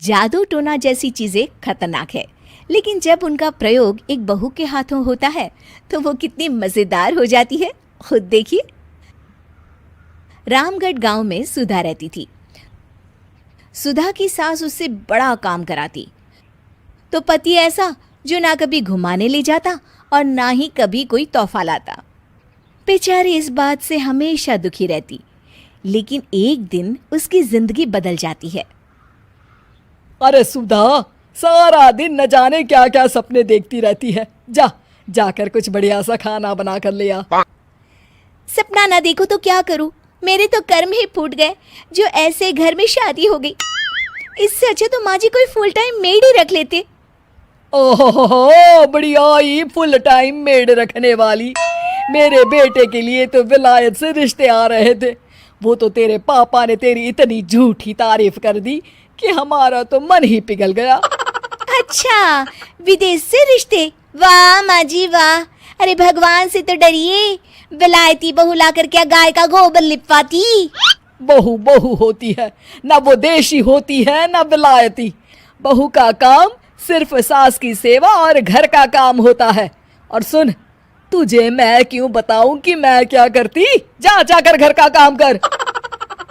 जादू टोना जैसी चीजें खतरनाक है, लेकिन जब उनका प्रयोग एक बहू के हाथों होता है तो वो कितनी मजेदार हो जाती है, खुद देखिए। रामगढ़ गांव में सुधा रहती थी। सुधा की सास उससे बड़ा काम कराती, तो पति ऐसा जो ना कभी घुमाने ले जाता और ना ही कभी कोई तोहफा लाता। बेचारी इस बात से हमेशा दुखी रहती, लेकिन एक दिन उसकी जिंदगी बदल जाती है। अरे सुधा, सारा दिन न जाने क्या क्या सपने देखती रहती है। जाकर कुछ बढ़िया सा खाना बना कर ले आ। सपना ना देखो तो क्या करूं, मेरे तो कर्म ही फूट गए जो ऐसे घर में शादी हो गई। इससे अच्छा तो माँ जी कोई फुल टाइम मेड ही रख लेते। ओहो, बढ़िया ही फुल टाइम मेड रखने वाली। मेरे बेटे के लिए तो विलायत से रिश्ते आ रहे थे। वो तो तेरे पापा ने तेरी इतनी झूठी तारीफ कर दी कि हमारा तो मन ही पिघल गया। अच्छा, विदेश से रिश्ते? वाह माँ जी वाह। अरे भगवान से तो डरिए, विलायती बहू लाकर क्या गाय का गोबर लिपवाती। बहू बहू होती है, ना वो देशी होती है ना विलायती। बहू का काम सिर्फ सास की सेवा और घर का काम होता है। और सुन, तुझे मैं क्यों बताऊं कि मैं क्या करती? जाकर घर का काम कर।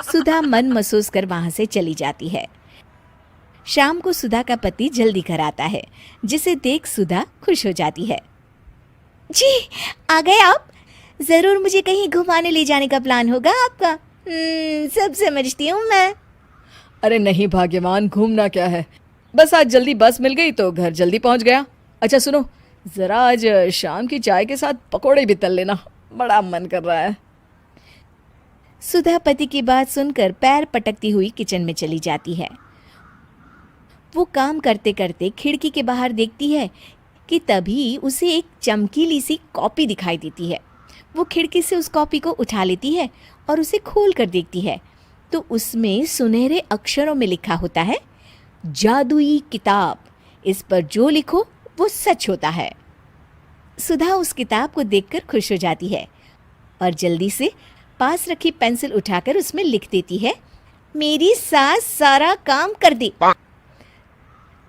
सुधा मन महसूस कर वहां से चली जाती है। शाम को सुधा का पति जल्दी घर आता है, जिसे देख सुधा खुश हो जाती है। जी, आ गए आप? जरूर मुझे कहीं घुमाने ले जाने का प्लान होगा आपका। सब समझती हूँ मैं। अरे नहीं भाग्यवान, घूमना क्या है, बस आज जल्दी बस मिल गई तो घर जल्दी पहुंच गया। अच्छा सुनो, जरा आज शाम की चाय के साथ पकोड़े भी तल लेना, बड़ा मन कर रहा है। सुधा पति की बात सुनकर पैर पटकती हुई किचन में चली जाती है। वो काम करते करते खिड़की के बाहर देखती है कि तभी उसे एक चमकीली सी कॉपी दिखाई देती है। वो खिड़की से उस कॉपी को उठा लेती है और उसे खोल कर देखती है तो उसमें सुनहरे अक्षरों में लिखा होता है, जादुई किताब, इस पर जो लिखो वो सच होता है। सुधा उस किताब को देखकर खुश हो जाती है और जल्दी से पास रखी पेंसिल उठाकर उसमें लिख देती है, मेरी सास सारा काम कर दे।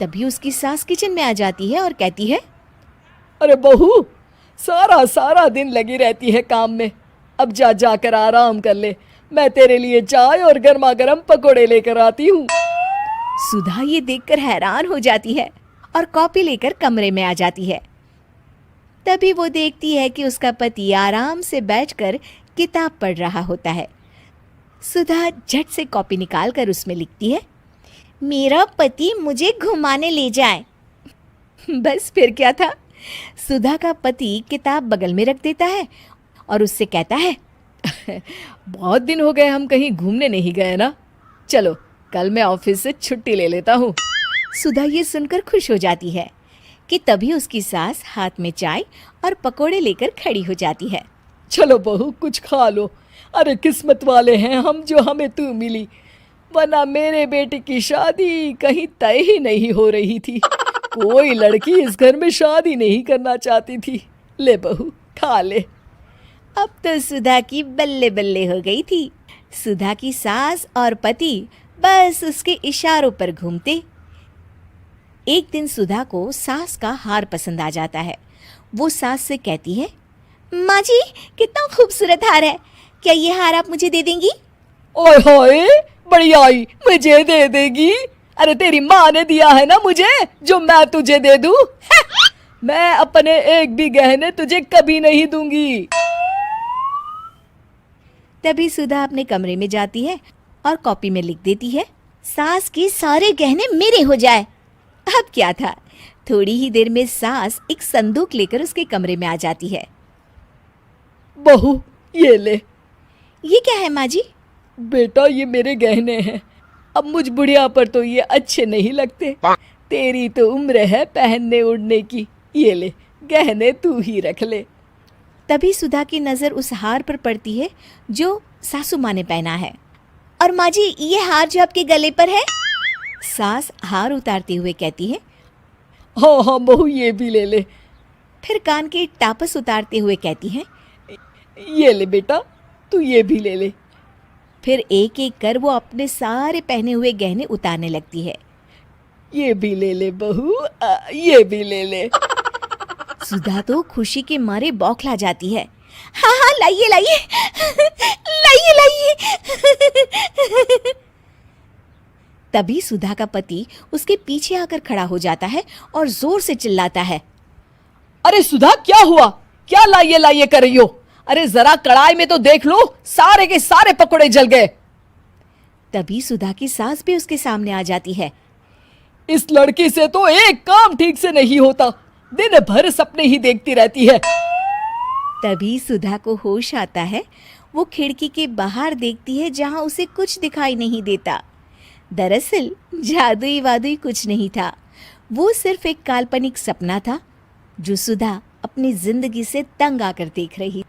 तभी उसकी सास किचन में आ जाती है और कहती है, अरे बहू, सारा दिन लगी रहती है काम में, अब जाकर आराम कर ले। मैं तेरे लिए चाय और गर्मा गर्म पकोड़े लेकर आती हूँ। सुधा ये देखकर हैरान हो जाती है और कॉपी लेकर कमरे में आ जाती है। तभी वो देखती है कि उसका पति आराम से बैठकर किताब पढ़ रहा होता है। सुधा झट से कॉपी निकालकर उसमें लिखती है, मेरा पति मुझे घुमाने ले जाए। बस फिर क्या था, सुधा का पति किताब बगल में रख देता है और उससे कहता है, बहुत दिन हो गए हम कहीं घूमने नहीं गए ना, चलो कल मैं ऑफिस से छुट्टी ले लेता हूँ। सुधा ये सुनकर खुश हो जाती है कि तभी उसकी सास हाथ में चाय और पकोड़े लेकर खड़ी हो जाती है। चलो बहू, कुछ खा लो। अरे किस्मत वाले हैं हम जो हमें तू मिली, वरना मेरे बेटे की शादी कहीं तय ही नहीं हो रही थी। कोई लड़की इस घर में शादी नहीं करना चाहती थी। ले बहू, खा ले। अब तो सुधा की बल्ले बल्ले हो गई थी। सुधा की सास और पति बस उसके इशारों पर घूमते। एक दिन सुधा को सास का हार पसंद आ जाता है। वो सास से कहती है, माँ जी कितना खूबसूरत हार है, क्या ये हार आप मुझे दे देंगी? ओए होए, बढ़िया ही, मुझे दे देगी? अरे तेरी माँ ने दिया है ना मुझे, जो मैं तुझे दे दूं? मैं अपने एक भी गहने तुझे कभी नहीं दूंगी। तभी सुधा अपने कमरे में जाती है और कॉपी में लिख देती है, सास के सारे गहने मेरे हो जाए। अब क्या था, थोड़ी ही देर में सास एक संदूक लेकर उसके कमरे में आ जाती है। बहू ये ले। ये क्या है माँ जी? बेटा ये मेरे गहने हैं, अब मुझ बुढ़िया पर तो ये अच्छे नहीं लगते। तेरी तो उम्र है पहनने उड़ने की, ये ले गहने तू ही रख ले। तभी सुधा की नजर उस हार पर पड़ती है जो सासू माँ ने पहना है। और माँ जी ये हार जो आपके गले पर है? सास हार उतारते हुए कहती है, हाँ बहू ये भी ले ले। फिर कान के टापस उतारते हुए कहती है, ये ले बेटा, तू ये भी ले ले। फिर एक एक कर वो अपने सारे पहने हुए गहने उतारने लगती है। ये भी ले ले बहू, ये भी ले ले। सुधा तो खुशी के मारे बौखला जाती है। हाँ हाँ, लाइए लाइए, लाइए लाइए। तभी सुधा का पति उसके पीछे आकर खड़ा हो जाता है और जोर से चिल्लाता है, अरे सुधा, क्या हुआ? क्या लाइए लाइए कर रही हो? अरे जरा कढ़ाई में तो देख लो, सारे के सारे पकोड़े जल गए। तभी सुधा की सास भी उसके सामने आ जाती है। इस लड़की से तो एक काम ठीक से नहीं होता, दिन भर सपने ही देखती रहती है। तभी सुधा को होश आता है। वो खिड़की के बाहर देखती है जहां उसे कुछ दिखाई नहीं देता। दरअसल जादुई वादुई कुछ नहीं था, वो सिर्फ एक काल्पनिक सपना था जो सुधा अपनी जिंदगी से तंग आकर देख रही।